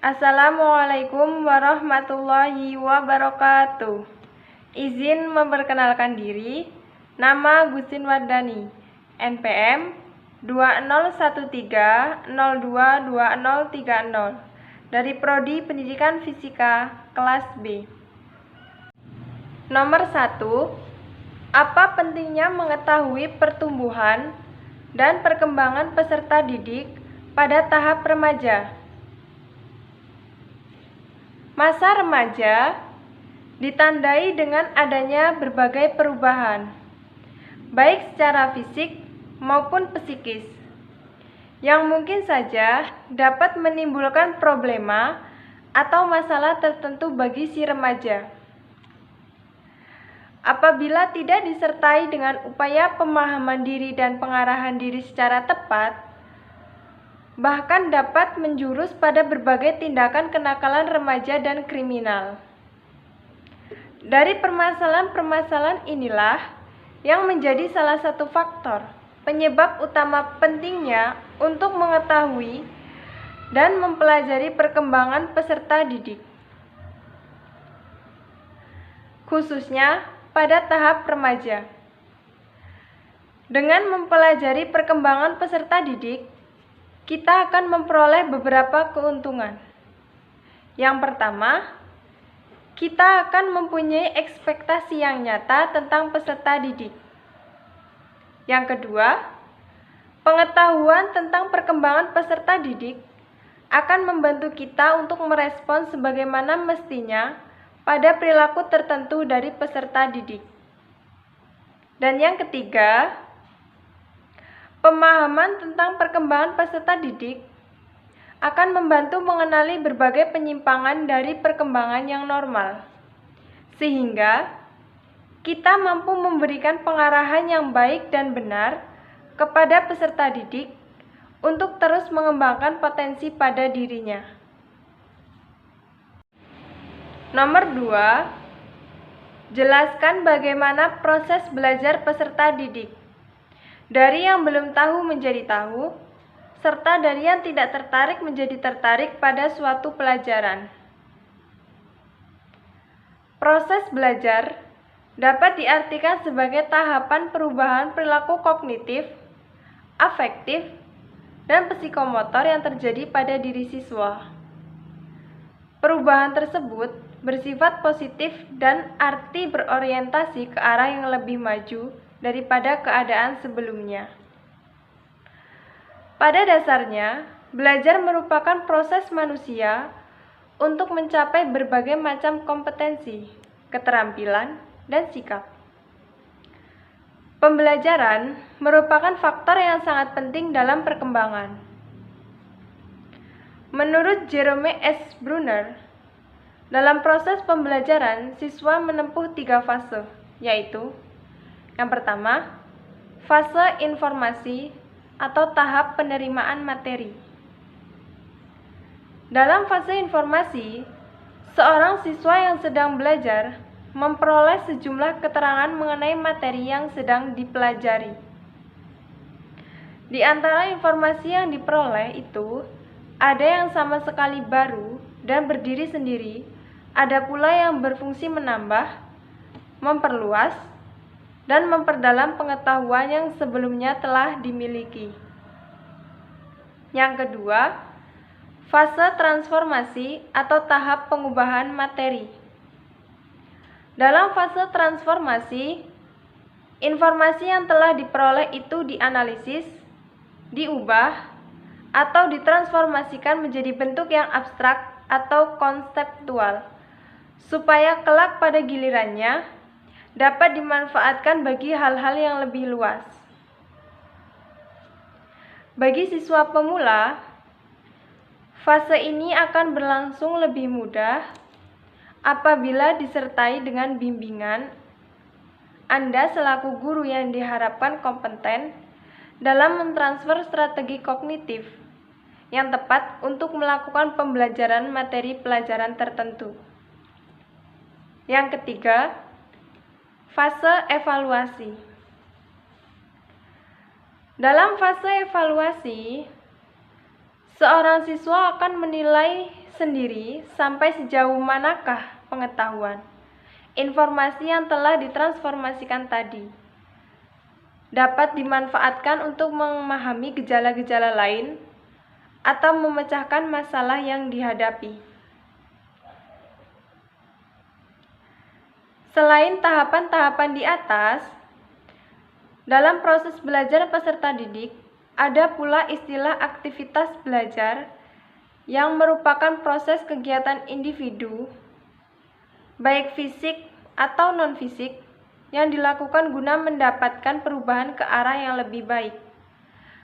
Assalamualaikum warahmatullahi wabarakatuh. Izin memperkenalkan diri, nama Gusin Wardani, NPM 2013022030 dari Prodi Pendidikan Fisika kelas B. Nomor 1. Apa pentingnya mengetahui pertumbuhan dan perkembangan peserta didik pada tahap remaja? Masa remaja ditandai dengan adanya berbagai perubahan, baik secara fisik maupun psikis, yang mungkin saja dapat menimbulkan problema atau masalah tertentu bagi si remaja. Apabila tidak disertai dengan upaya pemahaman diri dan pengarahan diri secara tepat, bahkan dapat menjurus pada berbagai tindakan kenakalan remaja dan kriminal. Dari permasalahan-permasalahan inilah yang menjadi salah satu faktor penyebab utama pentingnya untuk mengetahui dan mempelajari perkembangan peserta didik, khususnya pada tahap remaja. Dengan mempelajari perkembangan peserta didik, kita akan memperoleh beberapa keuntungan. Yang pertama, kita akan mempunyai ekspektasi yang nyata tentang peserta didik. Yang kedua, pengetahuan tentang perkembangan peserta didik akan membantu kita untuk merespons sebagaimana mestinya pada perilaku tertentu dari peserta didik. Dan yang ketiga, pemahaman tentang perkembangan peserta didik akan membantu mengenali berbagai penyimpangan dari perkembangan yang normal, sehingga kita mampu memberikan pengarahan yang baik dan benar kepada peserta didik untuk terus mengembangkan potensi pada dirinya. Nomor 2, jelaskan bagaimana proses belajar peserta didik. Dari yang belum tahu menjadi tahu, serta dari yang tidak tertarik menjadi tertarik pada suatu pelajaran. Proses belajar dapat diartikan sebagai tahapan perubahan perilaku kognitif, afektif, dan psikomotor yang terjadi pada diri siswa. Perubahan tersebut bersifat positif dan arti berorientasi ke arah yang lebih maju daripada keadaan sebelumnya. Pada dasarnya, belajar merupakan proses manusia untuk mencapai berbagai macam kompetensi, keterampilan, dan sikap. Pembelajaran merupakan faktor yang sangat penting dalam perkembangan. Menurut Jerome S. Bruner, dalam proses pembelajaran, siswa menempuh 3 fase, yaitu yang pertama, fase informasi atau tahap penerimaan materi. Dalam fase informasi, seorang siswa yang sedang belajar memperoleh sejumlah keterangan mengenai materi yang sedang dipelajari. Di antara informasi yang diperoleh itu, ada yang sama sekali baru dan berdiri sendiri, ada pula yang berfungsi menambah, memperluas, dan memperdalam pengetahuan yang sebelumnya telah dimiliki. Yang kedua, fase transformasi atau tahap pengubahan materi. Dalam fase transformasi, informasi yang telah diperoleh itu dianalisis, diubah, atau ditransformasikan menjadi bentuk yang abstrak atau konseptual, supaya kelak pada gilirannya dapat dimanfaatkan bagi hal-hal yang lebih luas. Bagi siswa pemula, fase ini akan berlangsung lebih mudah apabila disertai dengan bimbingan. Anda selaku guru yang diharapkan kompeten dalam mentransfer strategi kognitif yang tepat untuk melakukan pembelajaran materi pelajaran tertentu. Yang ketiga, fase evaluasi. Dalam fase evaluasi, seorang siswa akan menilai sendiri sampai sejauh manakah pengetahuan, informasi yang telah ditransformasikan tadi dapat dimanfaatkan untuk memahami gejala-gejala lain atau memecahkan masalah yang dihadapi. Selain tahapan-tahapan di atas, dalam proses belajar peserta didik, ada pula istilah aktivitas belajar yang merupakan proses kegiatan individu, baik fisik atau non-fisik, yang dilakukan guna mendapatkan perubahan ke arah yang lebih baik,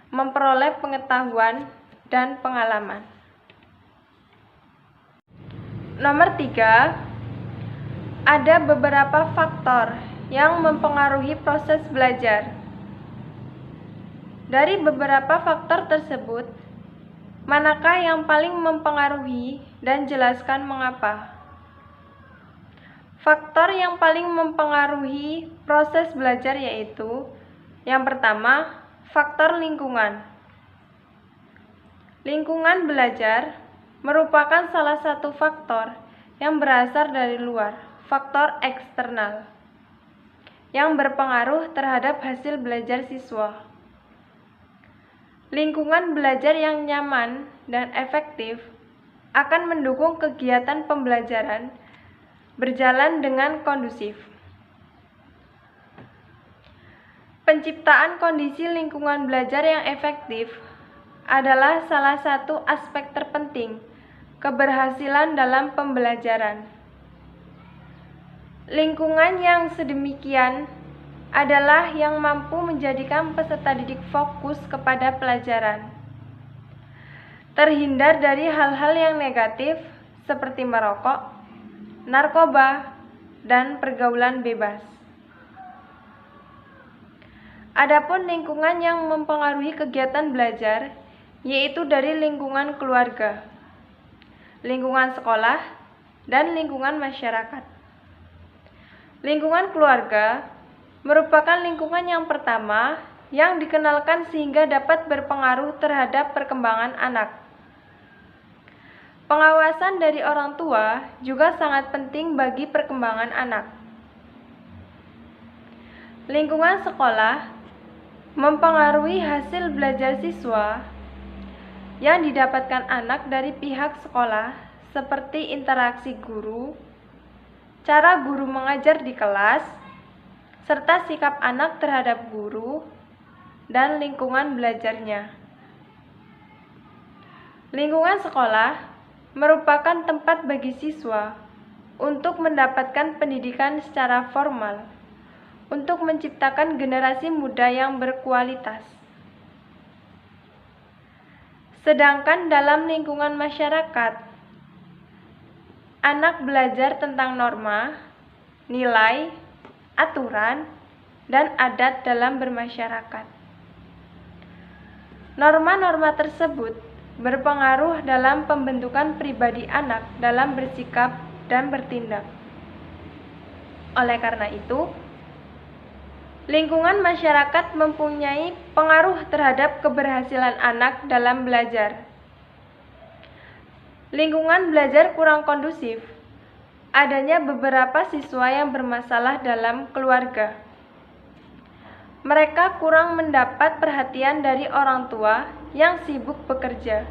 memperoleh pengetahuan dan pengalaman. Nomor 3, ada beberapa faktor yang mempengaruhi proses belajar. Dari beberapa faktor tersebut, manakah yang paling mempengaruhi dan jelaskan mengapa? Faktor yang paling mempengaruhi proses belajar yaitu yang pertama, faktor lingkungan. Lingkungan belajar merupakan salah satu faktor yang berasal dari luar, faktor eksternal, yang berpengaruh terhadap hasil belajar siswa. Lingkungan belajar yang nyaman dan efektif akan mendukung kegiatan pembelajaran berjalan dengan kondusif. Penciptaan kondisi lingkungan belajar yang efektif adalah salah satu aspek terpenting keberhasilan dalam pembelajaran. Lingkungan yang sedemikian adalah yang mampu menjadikan peserta didik fokus kepada pelajaran, terhindar dari hal-hal yang negatif seperti merokok, narkoba, dan pergaulan bebas. Adapun lingkungan yang mempengaruhi kegiatan belajar yaitu dari lingkungan keluarga, lingkungan sekolah, dan lingkungan masyarakat. Lingkungan keluarga merupakan lingkungan yang pertama yang dikenalkan sehingga dapat berpengaruh terhadap perkembangan anak. Pengawasan dari orang tua juga sangat penting bagi perkembangan anak. Lingkungan sekolah mempengaruhi hasil belajar siswa yang didapatkan anak dari pihak sekolah seperti interaksi guru, cara guru mengajar di kelas, serta sikap anak terhadap guru dan lingkungan belajarnya. Lingkungan sekolah merupakan tempat bagi siswa untuk mendapatkan pendidikan secara formal, untuk menciptakan generasi muda yang berkualitas. Sedangkan dalam lingkungan masyarakat, anak belajar tentang norma, nilai, aturan, dan adat dalam bermasyarakat. Norma-norma tersebut berpengaruh dalam pembentukan pribadi anak dalam bersikap dan bertindak. Oleh karena itu, lingkungan masyarakat mempunyai pengaruh terhadap keberhasilan anak dalam belajar. Lingkungan belajar kurang kondusif. Adanya beberapa siswa yang bermasalah dalam keluarga. Mereka kurang mendapat perhatian dari orang tua yang sibuk bekerja,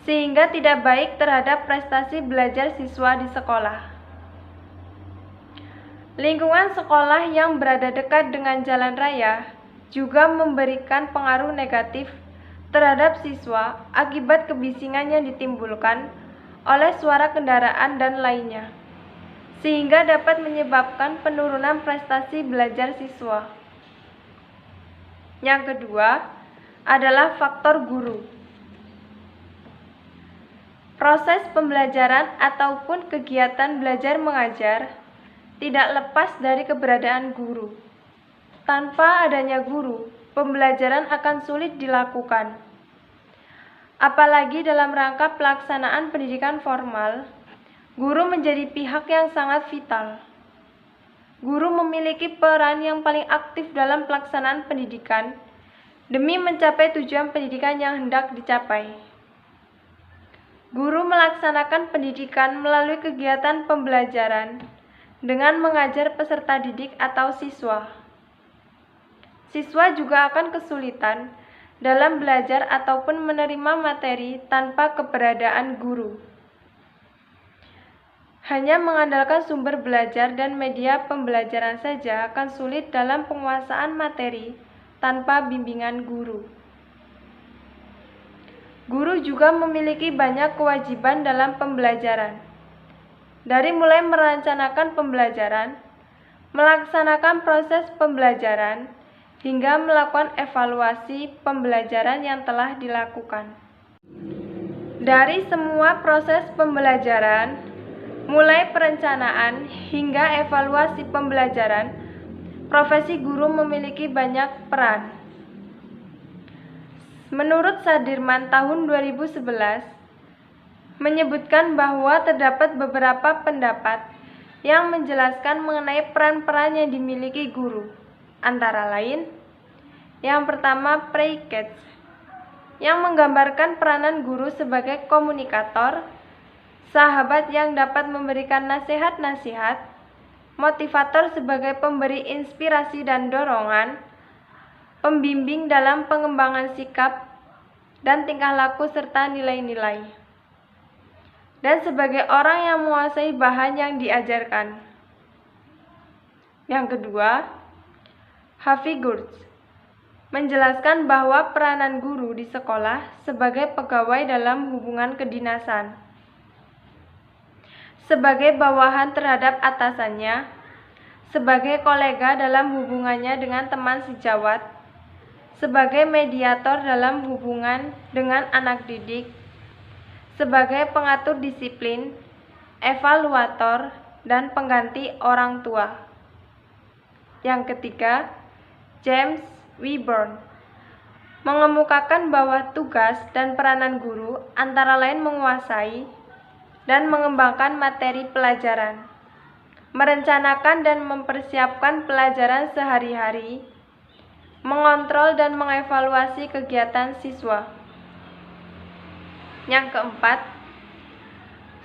sehingga tidak baik terhadap prestasi belajar siswa di sekolah. Lingkungan sekolah yang berada dekat dengan jalan raya juga memberikan pengaruh negatif terhadap siswa akibat kebisingan yang ditimbulkan oleh suara kendaraan dan lainnya, sehingga dapat menyebabkan penurunan prestasi belajar siswa. Yang kedua adalah faktor guru. Proses pembelajaran ataupun kegiatan belajar mengajar tidak lepas dari keberadaan guru. Tanpa adanya guru, pembelajaran akan sulit dilakukan. Apalagi dalam rangka pelaksanaan pendidikan formal, guru menjadi pihak yang sangat vital. Guru memiliki peran yang paling aktif dalam pelaksanaan pendidikan demi mencapai tujuan pendidikan yang hendak dicapai. Guru melaksanakan pendidikan melalui kegiatan pembelajaran dengan mengajar peserta didik atau siswa. Siswa juga akan kesulitan dalam belajar ataupun menerima materi tanpa keberadaan guru. Hanya mengandalkan sumber belajar dan media pembelajaran saja akan sulit dalam penguasaan materi tanpa bimbingan guru. Guru juga memiliki banyak kewajiban dalam pembelajaran, dari mulai merencanakan pembelajaran, melaksanakan proses pembelajaran, hingga melakukan evaluasi pembelajaran yang telah dilakukan. Dari semua proses pembelajaran, mulai perencanaan hingga evaluasi pembelajaran, profesi guru memiliki banyak peran. Menurut Sadirman tahun 2011, menyebutkan bahwa terdapat beberapa pendapat yang menjelaskan mengenai peran-peran yang dimiliki guru. Antara lain, yang pertama Preycats, yang menggambarkan peranan guru sebagai komunikator, sahabat yang dapat memberikan nasihat-nasihat, motivator sebagai pemberi inspirasi dan dorongan, pembimbing dalam pengembangan sikap dan tingkah laku serta nilai-nilai, dan sebagai orang yang menguasai bahan yang diajarkan. Yang kedua, Harvey Gurts menjelaskan bahwa peranan guru di sekolah sebagai pegawai dalam hubungan kedinasan, sebagai bawahan terhadap atasannya, sebagai kolega dalam hubungannya dengan teman sejawat, sebagai mediator dalam hubungan dengan anak didik, sebagai pengatur disiplin, evaluator, dan pengganti orang tua. Yang ketiga, James Wyborn mengemukakan bahwa tugas dan peranan guru antara lain menguasai dan mengembangkan materi pelajaran, merencanakan dan mempersiapkan pelajaran sehari-hari, mengontrol dan mengevaluasi kegiatan siswa. Yang keempat,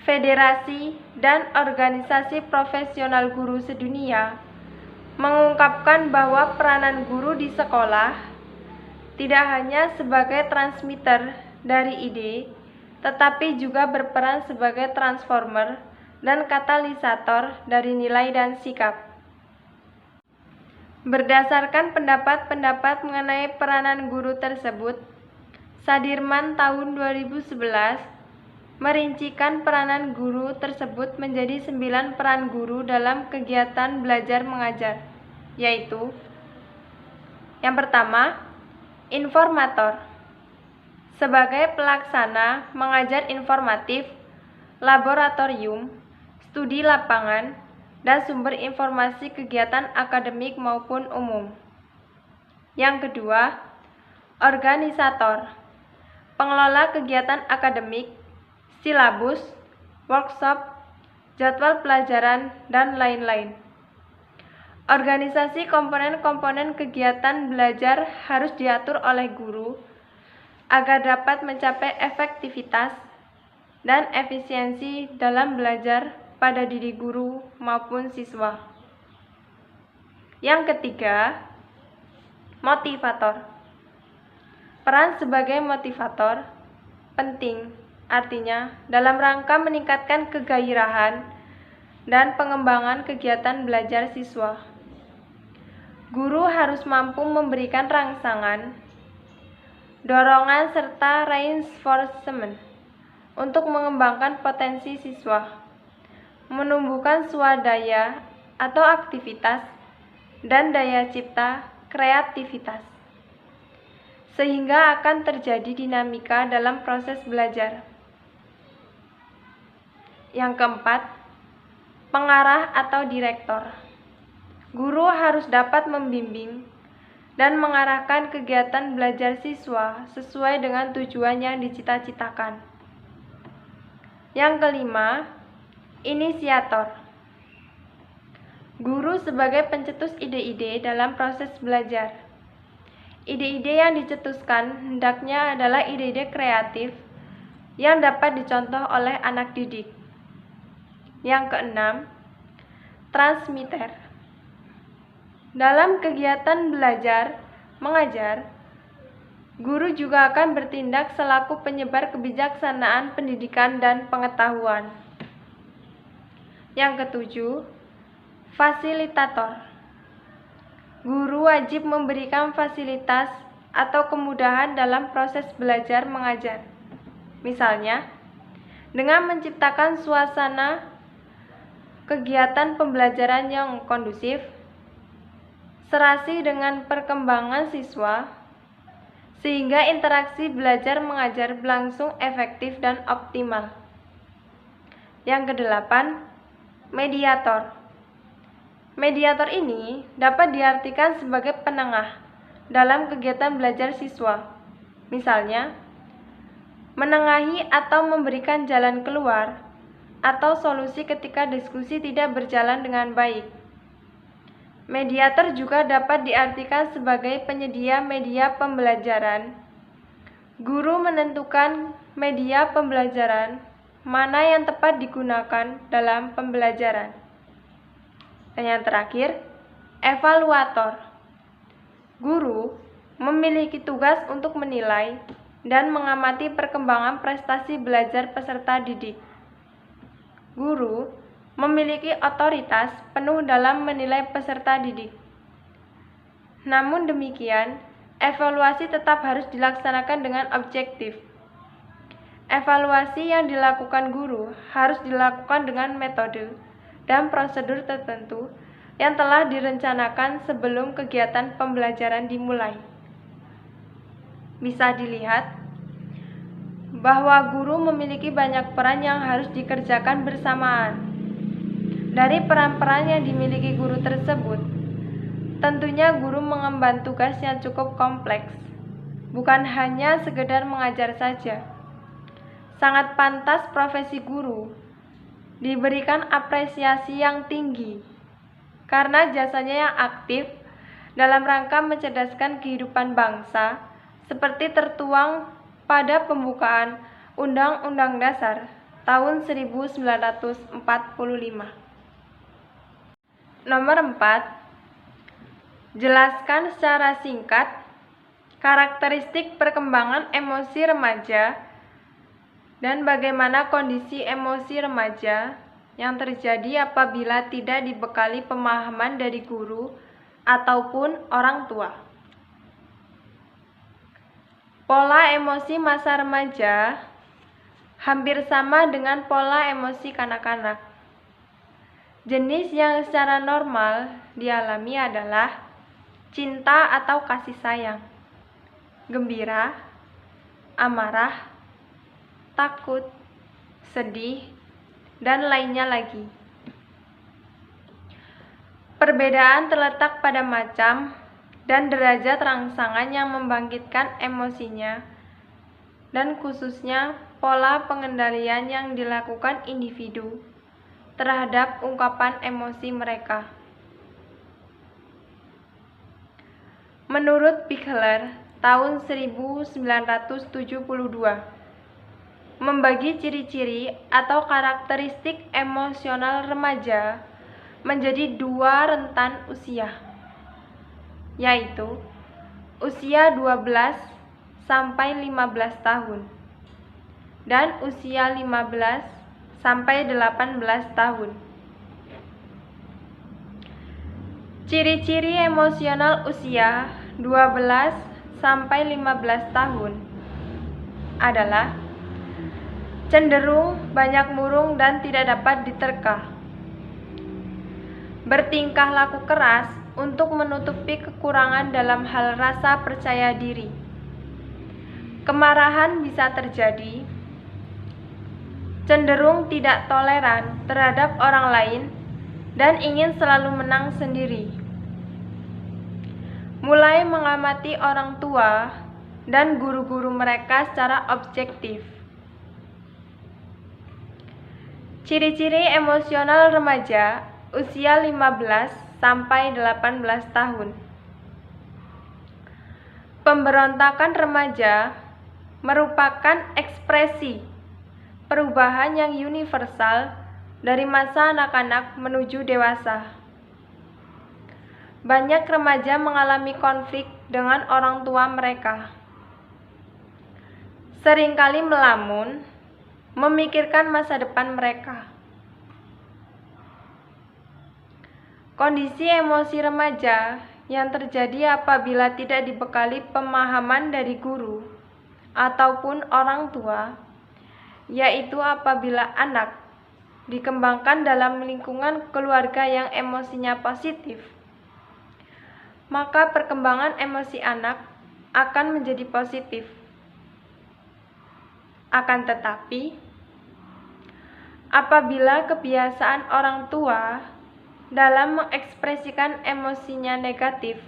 Federasi dan Organisasi Profesional Guru Sedunia mengungkapkan bahwa peranan guru di sekolah tidak hanya sebagai transmitter dari ide, tetapi juga berperan sebagai transformer dan katalisator dari nilai dan sikap. Berdasarkan pendapat-pendapat mengenai peranan guru tersebut, Sadirman tahun 2011 merincikan peranan guru tersebut menjadi 9 peran guru dalam kegiatan belajar mengajar, yaitu: yang pertama, informator. Sebagai pelaksana mengajar informatif, laboratorium, studi lapangan, dan sumber informasi kegiatan akademik maupun umum. Yang kedua, organisator. Pengelola kegiatan akademik, silabus, workshop, jadwal pelajaran, dan lain-lain. Organisasi komponen-komponen kegiatan belajar harus diatur oleh guru agar dapat mencapai efektivitas dan efisiensi dalam belajar pada diri guru maupun siswa. Yang ketiga, motivator. Peran sebagai motivator penting, artinya dalam rangka meningkatkan kegairahan dan pengembangan kegiatan belajar siswa. Guru harus mampu memberikan rangsangan, dorongan, serta reinforcement untuk mengembangkan potensi siswa, menumbuhkan swadaya atau aktivitas, dan daya cipta kreativitas, sehingga akan terjadi dinamika dalam proses belajar. Yang keempat, pengarah atau direktor. Guru harus dapat membimbing dan mengarahkan kegiatan belajar siswa sesuai dengan tujuan yang dicita-citakan. Yang kelima, inisiator. Guru sebagai pencetus ide-ide dalam proses belajar. Ide-ide yang dicetuskan hendaknya adalah ide-ide kreatif yang dapat dicontoh oleh anak didik. Yang keenam, transmitter. Dalam kegiatan belajar mengajar, guru juga akan bertindak selaku penyebar kebijaksanaan pendidikan dan pengetahuan. Yang ketujuh, fasilitator. Guru wajib memberikan fasilitas atau kemudahan dalam proses belajar mengajar. Misalnya, dengan menciptakan suasana kegiatan pembelajaran yang kondusif, serasi dengan perkembangan siswa, sehingga interaksi belajar mengajar berlangsung efektif dan optimal. Yang kedelapan, mediator. Mediator ini dapat diartikan sebagai penengah dalam kegiatan belajar siswa. Misalnya, menengahi atau memberikan jalan keluar atau solusi ketika diskusi tidak berjalan dengan baik. Mediator juga dapat diartikan sebagai penyedia media pembelajaran. Guru menentukan media pembelajaran mana yang tepat digunakan dalam pembelajaran. Dan yang terakhir, evaluator. Guru memiliki tugas untuk menilai dan mengamati perkembangan prestasi belajar peserta didik. Guru memiliki otoritas penuh dalam menilai peserta didik. Namun demikian, evaluasi tetap harus dilaksanakan dengan objektif. Evaluasi yang dilakukan guru harus dilakukan dengan metode dan prosedur tertentu yang telah direncanakan sebelum kegiatan pembelajaran dimulai. Bisa dilihat bahwa guru memiliki banyak peran yang harus dikerjakan bersamaan. Dari peran-peran yang dimiliki guru tersebut, tentunya guru mengemban tugas yang cukup kompleks, bukan hanya sekedar mengajar saja. Sangat pantas profesi guru diberikan apresiasi yang tinggi karena jasanya yang aktif dalam rangka mencerdaskan kehidupan bangsa seperti tertuang pada pembukaan Undang-Undang Dasar tahun 1945. Nomor 4. Jelaskan secara singkat karakteristik perkembangan emosi remaja dan bagaimana kondisi emosi remaja yang terjadi apabila tidak dibekali pemahaman dari guru ataupun orang tua. Pola emosi masa remaja hampir sama dengan pola emosi kanak-kanak. Jenis yang secara normal dialami adalah cinta atau kasih sayang, gembira, amarah, takut, sedih, dan lainnya lagi. Perbedaan terletak pada macam dan derajat rangsangan yang membangkitkan emosinya, dan khususnya pola pengendalian yang dilakukan individu terhadap ungkapan emosi mereka. Menurut Pichler, tahun 1972, membagi ciri-ciri atau karakteristik emosional remaja menjadi dua rentan usia, yaitu usia 12 sampai 15 tahun dan usia 15 sampai 18 tahun. Ciri-ciri emosional usia 12 sampai 15 tahun adalah cenderung banyak murung dan tidak dapat diterka, bertingkah laku keras untuk menutupi kekurangan dalam hal rasa percaya diri. Kemarahan bisa terjadi, cenderung tidak toleran terhadap orang lain, dan ingin selalu menang sendiri. Mulai mengamati orang tua dan guru-guru mereka secara objektif. Ciri-ciri emosional remaja usia 15 sampai 18 tahun. Pemberontakan remaja merupakan ekspresi perubahan yang universal dari masa anak-anak menuju dewasa. Banyak remaja mengalami konflik dengan orang tua mereka. Seringkali melamun, memikirkan masa depan mereka. Kondisi emosi remaja yang terjadi apabila tidak dibekali pemahaman dari guru ataupun orang tua, yaitu apabila anak dikembangkan dalam lingkungan keluarga yang emosinya positif, maka perkembangan emosi anak akan menjadi positif. Akan tetapi, apabila kebiasaan orang tua dalam mengekspresikan emosinya negatif,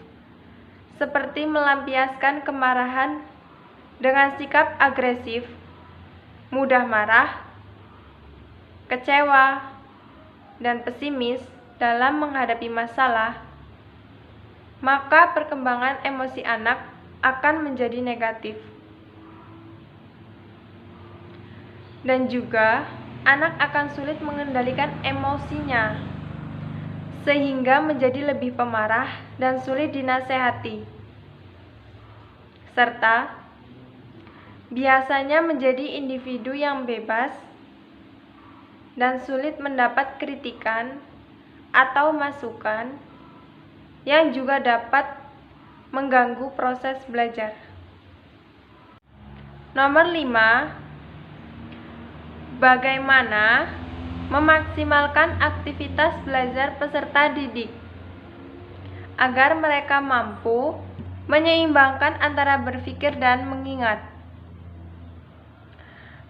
seperti melampiaskan kemarahan dengan sikap agresif, mudah marah, kecewa, dan pesimis dalam menghadapi masalah, maka perkembangan emosi anak akan menjadi negatif. Dan juga, anak akan sulit mengendalikan emosinya, sehingga menjadi lebih pemarah dan sulit dinasehati, serta biasanya menjadi individu yang bebas dan sulit mendapat kritikan atau masukan yang juga dapat mengganggu proses belajar. Nomor 5, bagaimana memaksimalkan aktivitas belajar peserta didik agar mereka mampu menyeimbangkan antara berpikir dan mengingat.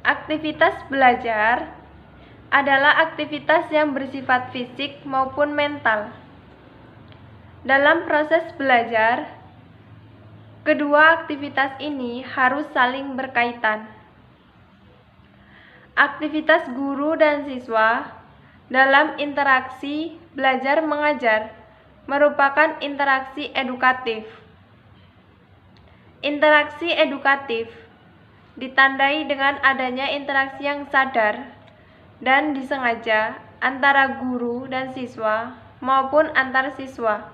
Aktivitas belajar adalah aktivitas yang bersifat fisik maupun mental. Dalam proses belajar, kedua aktivitas ini harus saling berkaitan. Aktivitas guru dan siswa dalam interaksi belajar mengajar merupakan interaksi edukatif. Interaksi edukatif ditandai dengan adanya interaksi yang sadar dan disengaja antara guru dan siswa maupun antar siswa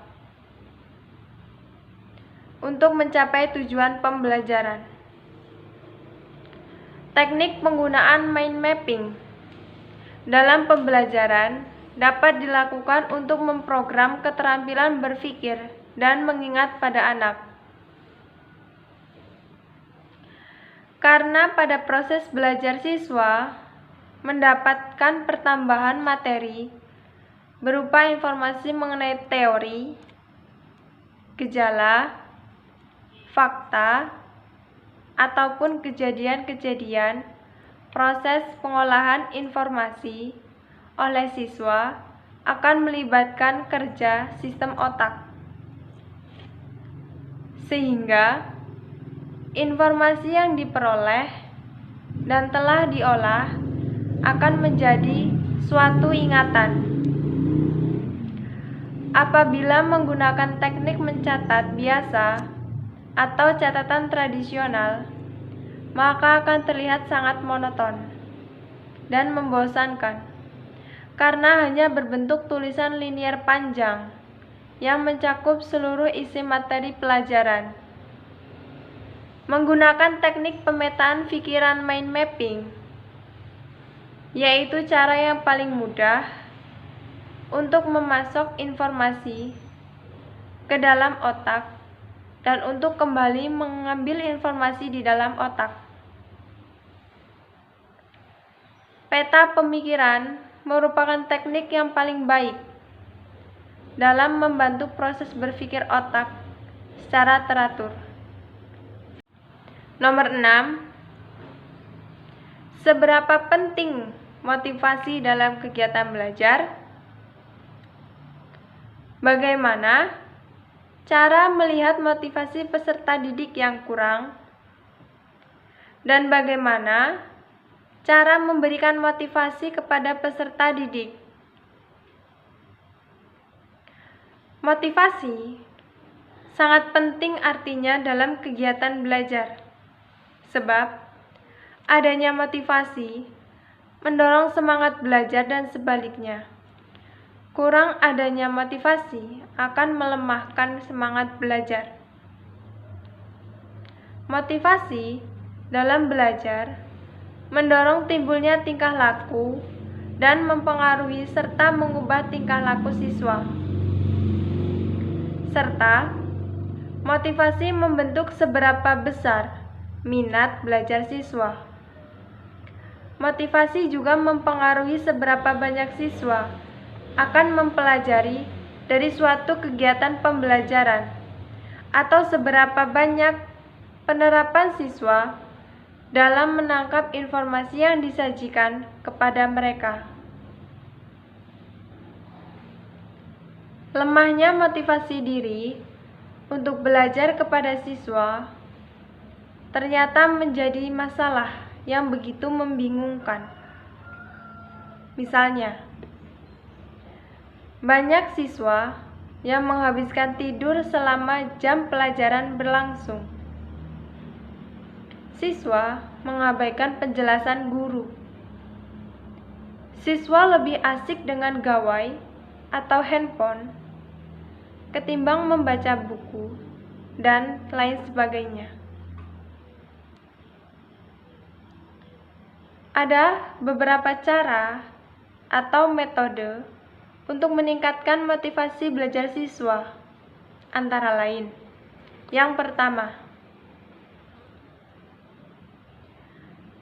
untuk mencapai tujuan pembelajaran. Teknik penggunaan mind mapping dalam pembelajaran dapat dilakukan untuk memprogram keterampilan berpikir dan mengingat pada anak. Karena pada proses belajar siswa mendapatkan pertambahan materi berupa informasi mengenai teori, gejala, fakta, ataupun kejadian-kejadian proses pengolahan informasi oleh siswa akan melibatkan kerja sistem otak, sehingga informasi yang diperoleh dan telah diolah akan menjadi suatu ingatan. Apabila menggunakan teknik mencatat biasa atau catatan tradisional, maka akan terlihat sangat monoton dan membosankan karena hanya berbentuk tulisan linier panjang yang mencakup seluruh isi materi pelajaran. Menggunakan teknik pemetaan pikiran mind mapping, yaitu cara yang paling mudah untuk memasok informasi ke dalam otak dan untuk kembali mengambil informasi di dalam otak. Peta pemikiran merupakan teknik yang paling baik dalam membantu proses berpikir otak secara teratur. Nomor 6. Seberapa penting motivasi dalam kegiatan belajar? Bagaimana cara melihat motivasi peserta didik yang kurang? Dan bagaimana cara memberikan motivasi kepada peserta didik? Motivasi sangat penting artinya dalam kegiatan belajar, sebab adanya motivasi mendorong semangat belajar dan sebaliknya. Kurang adanya motivasi akan melemahkan semangat belajar. Motivasi dalam belajar mendorong timbulnya tingkah laku dan mempengaruhi serta mengubah tingkah laku siswa. Serta motivasi membentuk seberapa besar minat belajar siswa. Motivasi juga mempengaruhi seberapa banyak siswa akan mempelajari dari suatu kegiatan pembelajaran atau seberapa banyak penerapan siswa dalam menangkap informasi yang disajikan kepada mereka. Lemahnya motivasi diri untuk belajar kepada siswa ternyata menjadi masalah yang begitu membingungkan. Misalnya, banyak siswa yang menghabiskan tidur selama jam pelajaran berlangsung. Siswa mengabaikan penjelasan guru. Siswa lebih asik dengan gawai atau handphone ketimbang membaca buku dan lain sebagainya. Ada beberapa cara atau metode untuk meningkatkan motivasi belajar siswa, antara lain: yang pertama,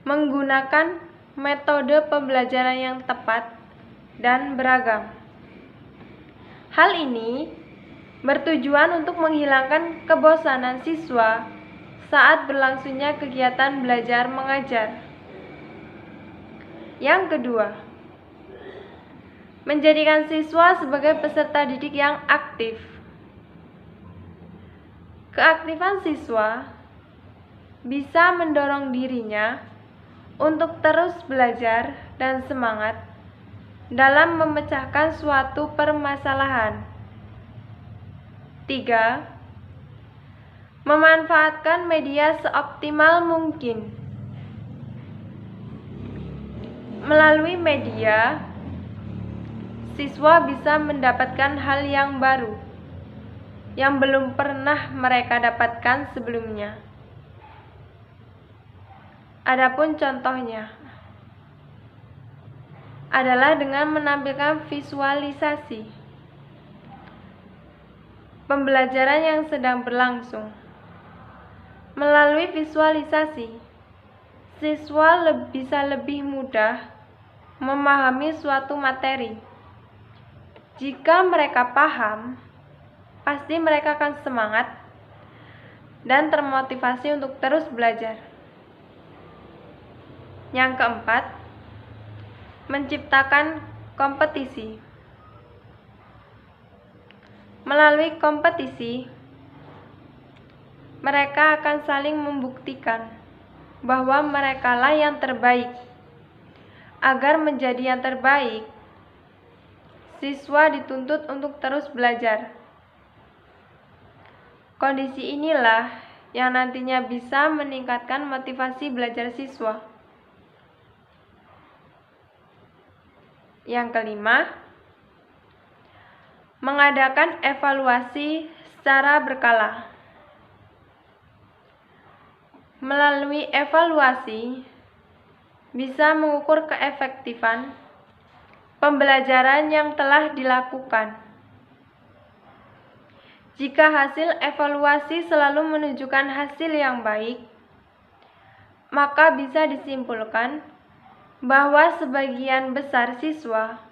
menggunakan metode pembelajaran yang tepat dan beragam. Hal ini bertujuan untuk menghilangkan kebosanan siswa saat berlangsungnya kegiatan belajar mengajar. Yang kedua, menjadikan siswa sebagai peserta didik yang aktif. Keaktifan siswa bisa mendorong dirinya untuk terus belajar dan semangat dalam memecahkan suatu permasalahan. 3. Memanfaatkan media seoptimal mungkin. Melalui media, siswa bisa mendapatkan hal yang baru yang belum pernah mereka dapatkan sebelumnya. Adapun contohnya adalah dengan menampilkan visualisasi pembelajaran yang sedang berlangsung. Melalui visualisasi, siswa bisa lebih mudah memahami suatu materi. Jika mereka paham, pasti mereka akan semangat dan termotivasi untuk terus belajar. Yang keempat, menciptakan kompetisi. Melalui kompetisi, mereka akan saling membuktikan bahwa merekalah yang terbaik. Agar menjadi yang terbaik, siswa dituntut untuk terus belajar. Kondisi inilah yang nantinya bisa meningkatkan motivasi belajar siswa. Yang kelima, mengadakan evaluasi secara berkala. Melalui evaluasi, bisa mengukur keefektifan pembelajaran yang telah dilakukan. Jika hasil evaluasi selalu menunjukkan hasil yang baik, maka bisa disimpulkan bahwa sebagian besar siswa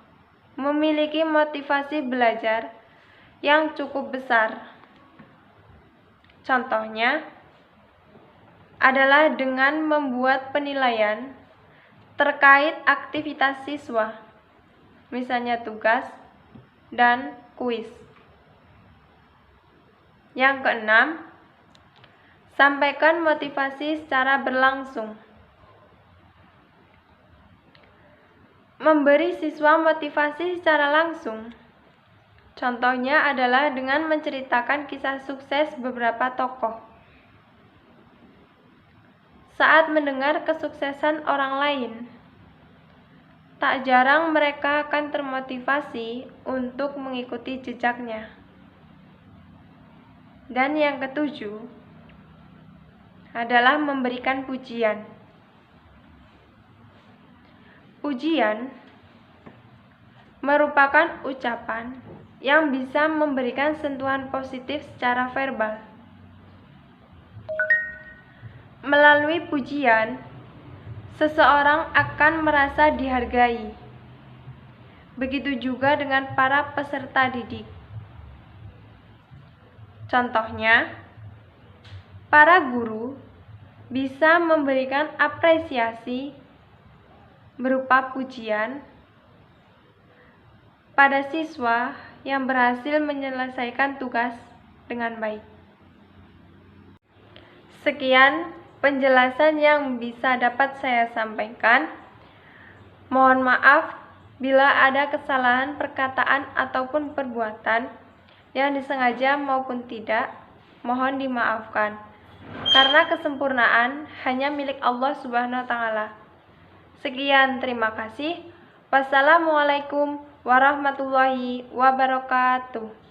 memiliki motivasi belajar yang cukup besar. Contohnya adalah dengan membuat penilaian terkait aktivitas siswa, misalnya tugas dan kuis. Yang keenam, sampaikan motivasi secara berlangsung. Memberi siswa motivasi secara langsung, contohnya adalah dengan menceritakan kisah sukses beberapa tokoh. Saat mendengar kesuksesan orang lain, tak jarang mereka akan termotivasi untuk mengikuti jejaknya. Dan yang ketujuh adalah memberikan pujian. Pujian merupakan ucapan yang bisa memberikan sentuhan positif secara verbal. Melalui pujian, seseorang akan merasa dihargai. Begitu juga dengan para peserta didik. Contohnya, para guru bisa memberikan apresiasi berupa pujian pada siswa yang berhasil menyelesaikan tugas dengan baik. Sekian penjelasan yang bisa dapat saya sampaikan. Mohon maaf bila ada kesalahan perkataan ataupun perbuatan yang disengaja maupun tidak, mohon dimaafkan. Karena kesempurnaan hanya milik Allah Subhanahu wa taala. Sekian, terima kasih. Wassalamualaikum warahmatullahi wabarakatuh.